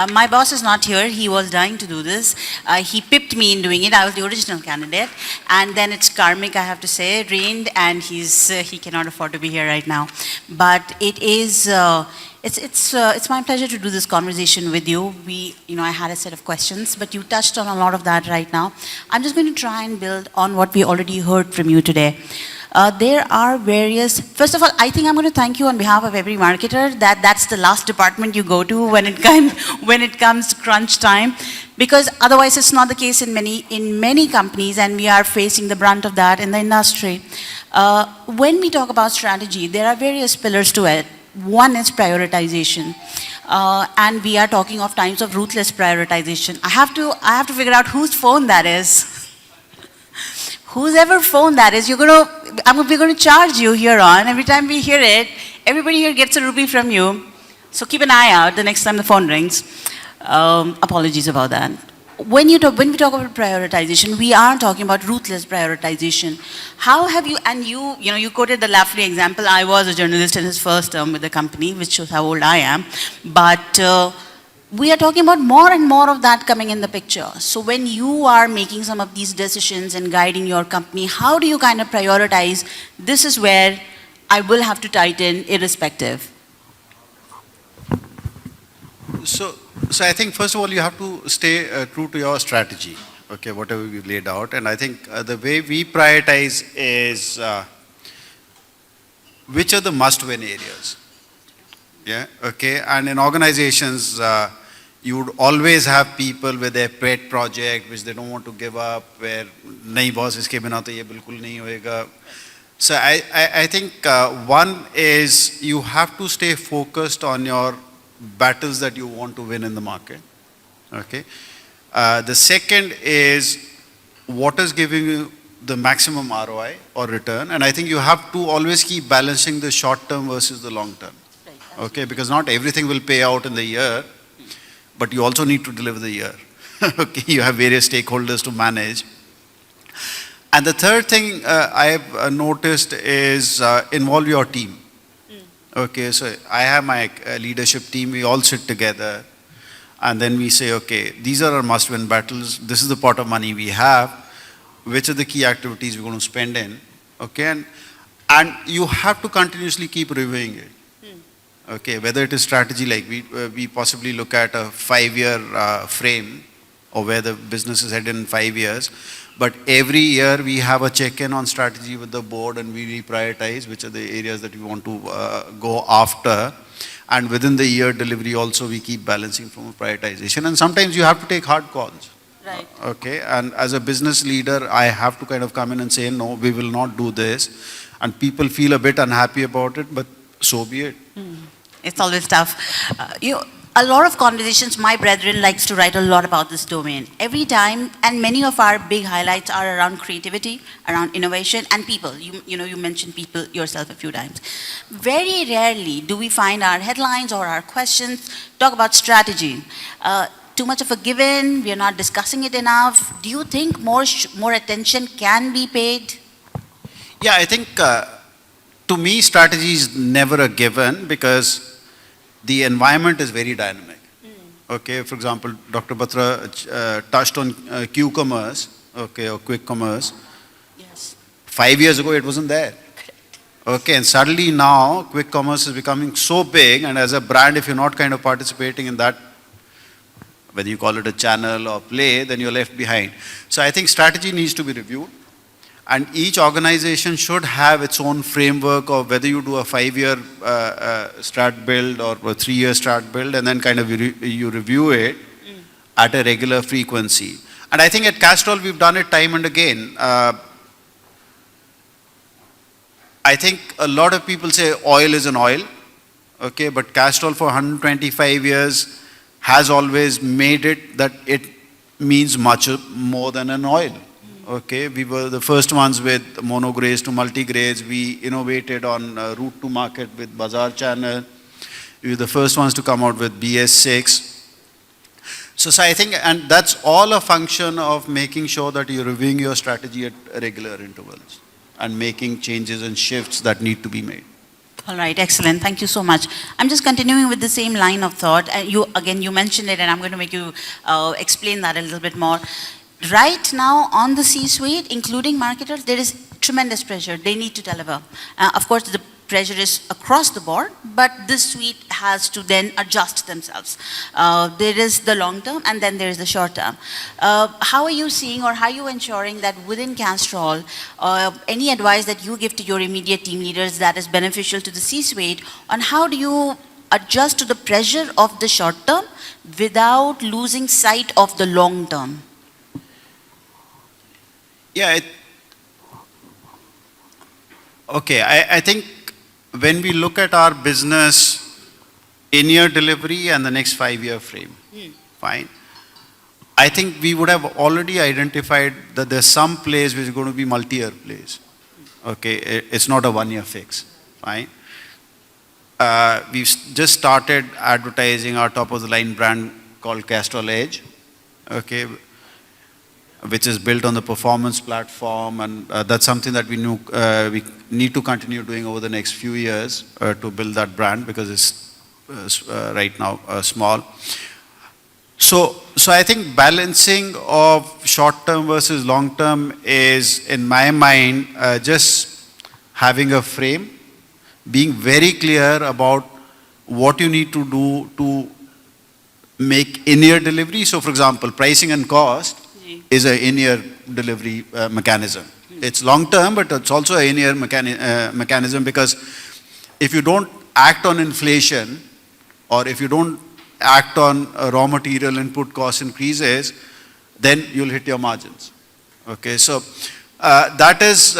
My boss is not here. He was dying to do this. He pipped me in doing it. I was the original candidate. And then it's karmic, I have to say, reigned, and he cannot afford to be here right now. But it is, it's my pleasure to do this conversation with you. I had a set of questions, but you touched on a lot of that right now. I'm just going to try and build on what we already heard from you today. There are various, first of all, I think I'm going to thank you on behalf of every marketer that's the last department you go to when it comes to crunch time, because otherwise it's not the case in many companies, and we are facing the brunt of that in the industry. When we talk about strategy, there are various pillars to it. One is prioritization. And we are talking of times of ruthless prioritization. I have to figure out whose phone that is. Whose ever phone that is, we're going to charge you here on. Every time we hear it, everybody here gets a rupee from you. So keep an eye out the next time the phone rings. Apologies about that. When we talk about prioritization, we are talking about ruthless prioritization. How have you, and you quoted the Lafley example. I was a journalist in his first term with the company, which shows how old I am. But we are talking about more and more of that coming in the picture. So when you are making some of these decisions and guiding your company, how do you kind of prioritize, this is where I will have to tighten irrespective? So I think first of all you have to stay true to your strategy, okay, whatever we've laid out. And I think the way we prioritize is which are the must-win areas. Yeah, okay, and in organizations, you would always have people with their pet project which they don't want to give up, where nahi boss iske bina to ye bilkul nahi hoega. So I think one is you have to stay focused on your battles that you want to win in the market. Okay. The second is what is giving you the maximum ROI or return, and I think you have to always keep balancing the short term versus the long term. Okay, because not everything will pay out in the year, but you also need to deliver the year. Okay, you have various stakeholders to manage. And the third thing I have noticed is involve your team. Okay, so I have my leadership team, we all sit together and then we say, okay, these are our must-win battles, this is the pot of money we have, which are the key activities we're going to spend in, okay, and you have to continuously keep reviewing it. Okay, whether it is strategy, like we possibly look at a 5-year frame or where the business is headed in 5 years, but every year we have a check-in on strategy with the board and we reprioritize which are the areas that we want to go after, and within the year delivery also we keep balancing from a prioritization, and sometimes you have to take hard calls. Right. Okay, and as a business leader I have to kind of come in and say no, we will not do this, and people feel a bit unhappy about it, but so be it. It's always tough. A lot of conversations, my brethren likes to write a lot about this domain. Every time, and many of our big highlights are around creativity, around innovation, and people. You mentioned people yourself a few times. Very rarely do we find our headlines or our questions talk about strategy. Too much of a given, we are not discussing it enough. Do you think more attention can be paid? Yeah, I think to me strategy is never a given because the environment is very dynamic. Okay, for example, Dr. Batra touched on Q-commerce, okay, or quick commerce. Yes. 5 years ago it wasn't there. Okay, and suddenly now quick commerce is becoming so big, and as a brand, if you're not kind of participating in that, whether you call it a channel or play, then you're left behind. So I think strategy needs to be reviewed. And each organization should have its own framework of whether you do a 5-year strat build or a 3-year strat build, and then kind of you review it at a regular frequency. And I think at Castrol we've done it time and again. I think a lot of people say oil is an oil, okay, but Castrol for 125 years has always made it that it means much more than an oil. Okay, we were the first ones with monogrades to multigrades. We innovated on route to market with Bazaar channel. We were the first ones to come out with BS6. So I think, and that's all a function of making sure that you're reviewing your strategy at regular intervals and making changes and shifts that need to be made. All right, excellent. Thank you so much. I'm just continuing with the same line of thought. You mentioned it, and I'm going to make you explain that a little bit more. Right now, on the C-suite, including marketers, there is tremendous pressure. They need to deliver. Of course, the pressure is across the board, but this suite has to then adjust themselves. There is the long term, and then there is the short term. How are you seeing, or how are you ensuring that within Castrol, any advice that you give to your immediate team leaders that is beneficial to the C-suite, on how do you adjust to the pressure of the short term without losing sight of the long term? Yeah, okay, I think when we look at our business in-year delivery and the next 5-year frame, fine. I think we would have already identified that there's some place which is going to be multi-year place. Okay, it's not a 1-year fix, fine. We've just started advertising our top-of-the-line brand called Castrol Edge, okay, which is built on the performance platform, and that's something that we need to continue doing over the next few years to build that brand, because it's right now small. So I think balancing of short-term versus long-term is, in my mind, just having a frame, being very clear about what you need to do to make in-year delivery. So, for example, pricing and cost is an in-year delivery mechanism. It's long-term, but it's also an in-year mechanism, because if you don't act on inflation, or if you don't act on raw material input cost increases, then you'll hit your margins. Okay, so that is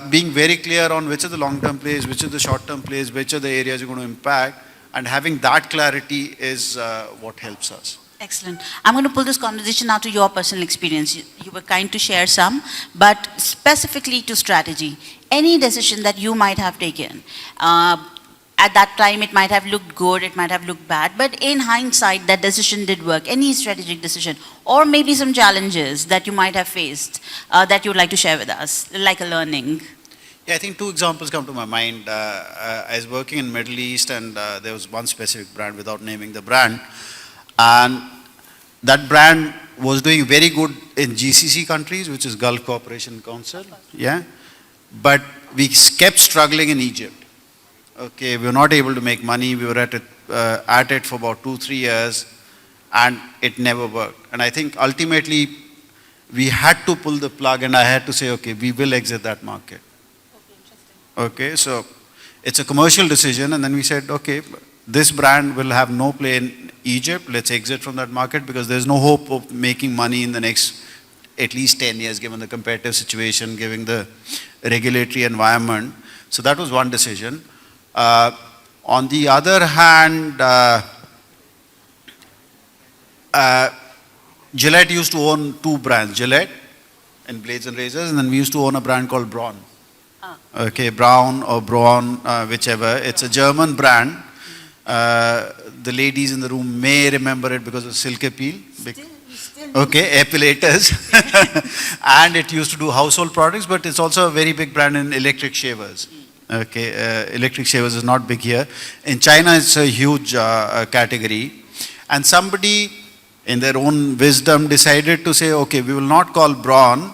being very clear on which are the long-term plays, which are the short-term plays, which are the areas you're going to impact, and having that clarity is what helps us. Excellent. I'm going to pull this conversation now to your personal experience. You were kind to share some, but specifically to strategy. Any decision that you might have taken, at that time it might have looked good, it might have looked bad, but in hindsight that decision did work. Any strategic decision, or maybe some challenges that you might have faced that you'd like to share with us, like a learning. Yeah, I think 2 examples come to my mind. I was working in Middle East, and there was one specific brand, without naming the brand, and that brand was doing very good in GCC countries, which is Gulf Cooperation Council, yeah, but we kept struggling in Egypt. Okay, we were not able to make money. We were at it for about 2-3 years, and it never worked. And I think ultimately we had to pull the plug, and I had to say, okay, we will exit that market. Okay, so it's a commercial decision, and then we said, okay, this brand will have no play in Egypt. Let's exit from that market, because there's no hope of making money in the next at least 10 years, given the competitive situation, given the regulatory environment. So that was one decision. On the other hand, Gillette used to own 2 brands, Gillette and Blades and Razors, and then we used to own a brand called Braun. Okay, Braun or Braun, whichever. It's a German brand. The ladies in the room may remember it because of Silk Appeal. Okay, epilators. And it used to do household products, but it's also a very big brand in electric shavers. Okay, electric shavers is not big here. In China, it's a huge category. And somebody, in their own wisdom, decided to say, okay, we will not call Braun,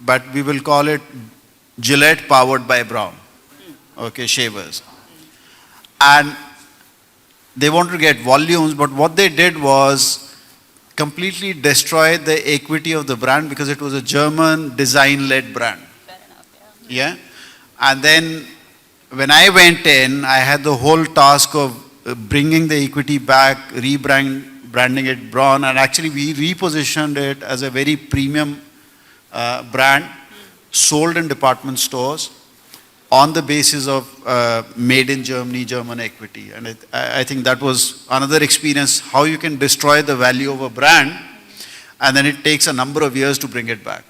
but we will call it Gillette powered by Braun. Okay, shavers. And they wanted to get volumes, but what they did was completely destroy the equity of the brand, because it was a German design-led brand. Fair enough, Yeah. And then when I went in, I had the whole task of bringing the equity back, branding it Braun, and actually we repositioned it as a very premium brand, sold in department stores on the basis of made in Germany, German equity. And I think that was another experience, how you can destroy the value of a brand, and then it takes a number of years to bring it back.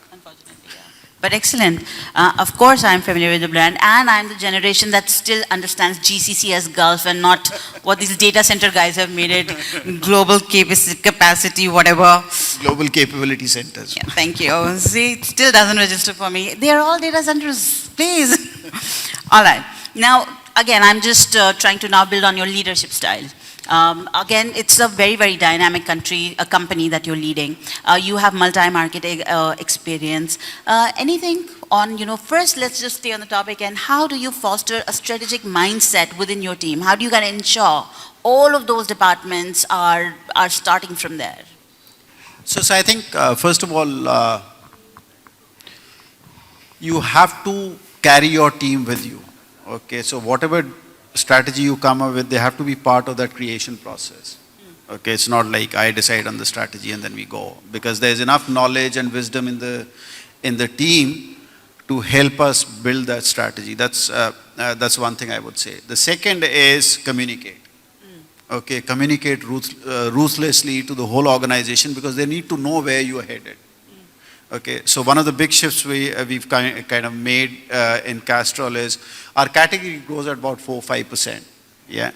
But excellent. Of course, I'm familiar with the brand, and I'm the generation that still understands GCC as Gulf and not what these data center guys have made it, global capacity, whatever. Global capability centers. Yeah, thank you. See, it still doesn't register for me. They are all data centers, please. All right. Now, again, I'm just trying to now build on your leadership style. Again, it's a very, very dynamic company that you're leading. You have multi-market experience. Anything on, first let's just stay on the topic, and how do you foster a strategic mindset within your team? How do you ensure all of those departments are starting from there? So I think, first of all, you have to carry your team with you. Okay, so whatever strategy you come up with, they have to be part of that creation process. Okay, it's not like I decide on the strategy and then we go, because there's enough knowledge and wisdom in the team to help us build that strategy. That's one thing I would say. The second is communicate. Okay, communicate ruthlessly to the whole organization, because they need to know where you are headed. Okay, so one of the big shifts we've kind of made in Castrol is our category grows at about 4-5%. Yeah,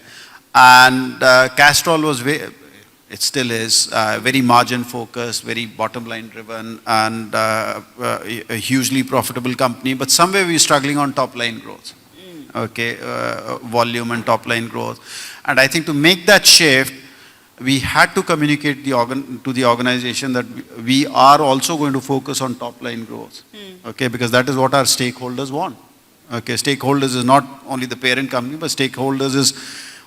and Castrol was it still is very margin focused, very bottom line driven, and a hugely profitable company. But somewhere we're struggling on top line growth. Okay, volume and top line growth, and I think to make that shift, we had to communicate to the organization that we are also going to focus on top line growth. Okay, because that is what our stakeholders want. Okay, stakeholders is not only the parent company, but stakeholders is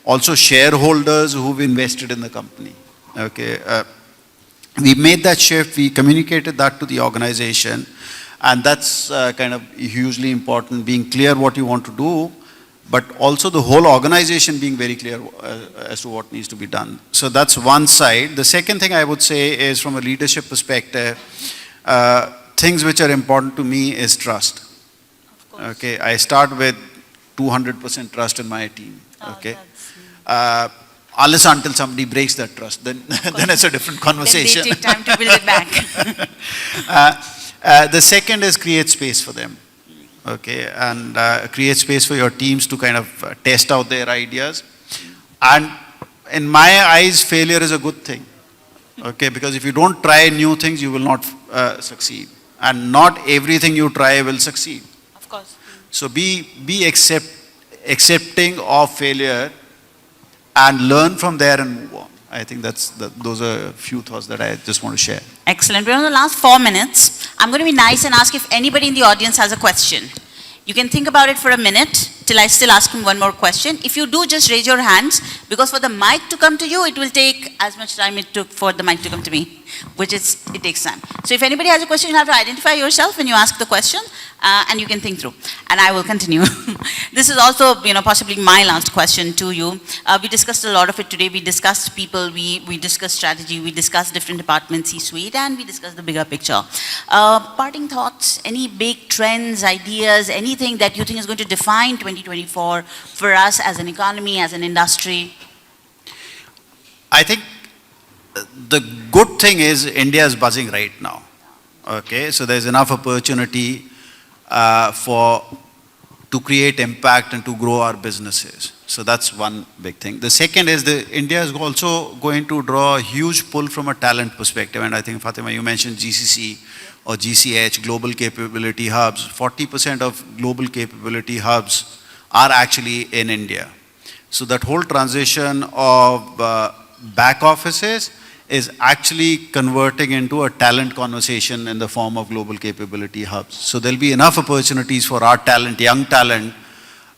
also shareholders who've invested in the company. Okay, we made that shift, we communicated that to the organization, and that's kind of hugely important, being clear what you want to do, but also the whole organization being very clear as to what needs to be done. So that's one side. The second thing I would say is, from a leadership perspective, things which are important to me is trust. Okay, I start with 200% trust in my team. Okay, unless until somebody breaks that trust, then it's a different conversation. Then they take time to build it back. The second is create space for them. Okay, and create space for your teams to kind of test out their ideas. And in my eyes, failure is a good thing. Okay, because if you don't try new things, you will not succeed. And not everything you try will succeed. Of course. So be accepting of failure and learn from there and move on. I think those are a few thoughts that I just want to share. Excellent. We're on the last 4 minutes. I'm going to be nice and ask if anybody in the audience has a question. You can think about it for a minute till I still ask him one more question. If you do, just raise your hands, because for the mic to come to you, it will take as much time it took for the mic to come to me, it takes time. So if anybody has a question, you have to identify yourself when you ask the question, and you can think through. And I will continue. This is also, possibly my last question to you. We discussed a lot of it today. We discussed people, we discussed strategy, we discussed different departments, C-suite, and we discussed the bigger picture. Parting thoughts, any big trends, ideas, anything that you think is going to define 2024 for us as an economy, as an industry? I think the good thing is India is buzzing right now. Okay, so there's enough opportunity to create impact and to grow our businesses. So that's one big thing. The second is India is also going to draw a huge pull from a talent perspective. And I think, Fatima, you mentioned GCC or GCH, Global Capability Hubs. 40% of global capability hubs are actually in India. So that whole transition of back offices is actually converting into a talent conversation in the form of global capability hubs. So there'll be enough opportunities for our talent, young talent,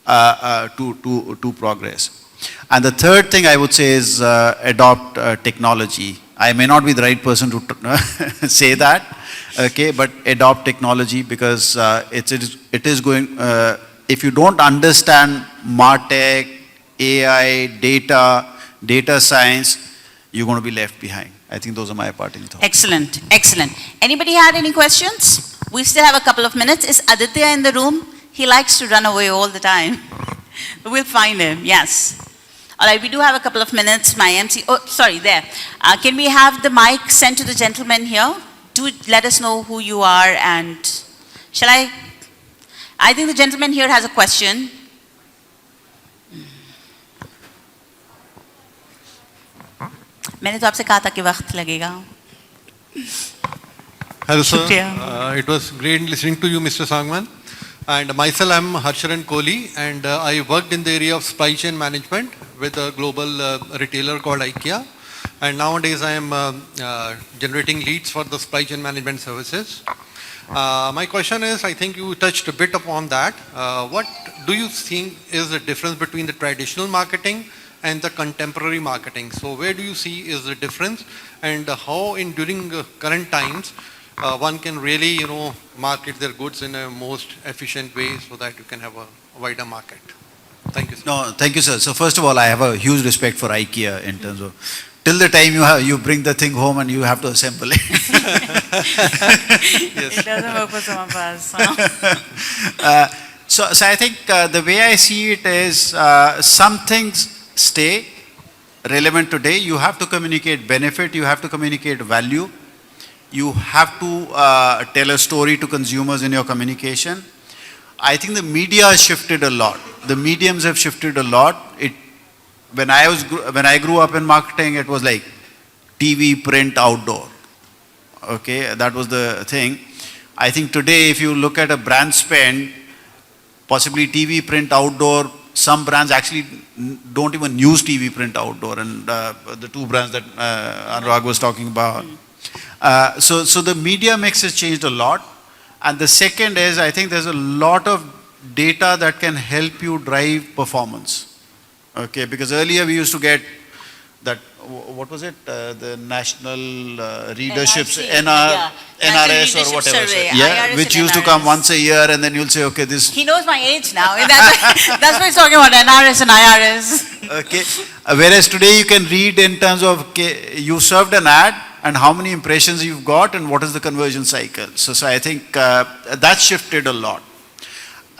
to progress. And the third thing I would say is adopt technology. I may not be the right person to say that, okay, but adopt technology, because it is going, if you don't understand MarTech, AI, data science, you're going to be left behind. I think those are my parting thoughts. Excellent, excellent. Anybody had any questions? We still have a couple of minutes. Is Aditya in the room? He likes to run away all the time. We'll find him, yes. All right, we do have a couple of minutes. My MC, oh, sorry, there. Can we have the mic sent to the gentleman here? Do let us know who you are, and shall I think the gentleman here has a question. मैंने तो आपसे कहा था कि वक्त लगेगा. Hello sir, it was great listening to you, Mr. Sangwan. And myself, I'm Harsharan Kohli, and I worked in the area of supply chain management with a global retailer called IKEA. And nowadays, I am generating leads for the supply chain management services. My question is, I think you touched a bit upon that. What do you think is the difference between the traditional marketing and the contemporary marketing? So where do you see is the difference, and how in during current times one can really, market their goods in a most efficient way so that you can have a wider market? Thank you, sir. No, thank you, sir. So first of all, I have a huge respect for IKEA in terms of, till the time you bring the thing home and you have to assemble it. It doesn't work for some of us. Huh? So I think the way I see it is some things stay relevant today. You have to communicate benefit, you have to communicate value, you have to tell a story to consumers in your communication. I think the media has shifted a lot. The mediums have shifted a lot. When I grew up in marketing, it was like TV, print, outdoor. Okay, that was the thing. I think today, if you look at a brand spend, possibly TV, print, outdoor, some brands actually don't even use TV, print, outdoor, and the two brands that Anurag was talking about. So the media mix has changed a lot. And the second is, I think there's a lot of data that can help you drive performance. Okay, because earlier we used to get that, what was it? The National Readerships, NRC, yeah. National NRS or Readership whatever. Survey, Yeah, IRS which and used to come NRS. once a year, and then you'll say, okay, this. He knows my age now. That's what he's talking about, NRS and IRS. Okay. Whereas today you can read in terms of, okay, you served an ad and how many impressions you've got and what is the conversion cycle. So I think that shifted a lot.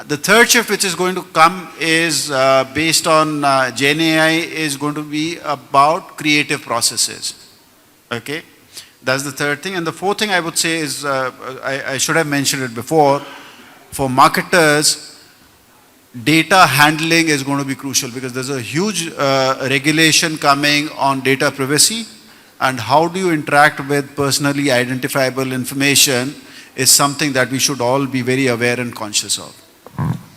The third shift which is going to come is based on Gen AI, is going to be about creative processes. Okay. That's the third thing. And the fourth thing I would say is, I should have mentioned it before, for marketers, data handling is going to be crucial because there's a huge regulation coming on data privacy, and how do you interact with personally identifiable information is something that we should all be very aware and conscious of.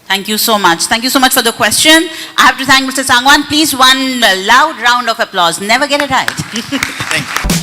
Thank you so much. Thank you so much for the question. I have to thank Mr. Sangwan. Please, one loud round of applause. Never get it right. Thank you.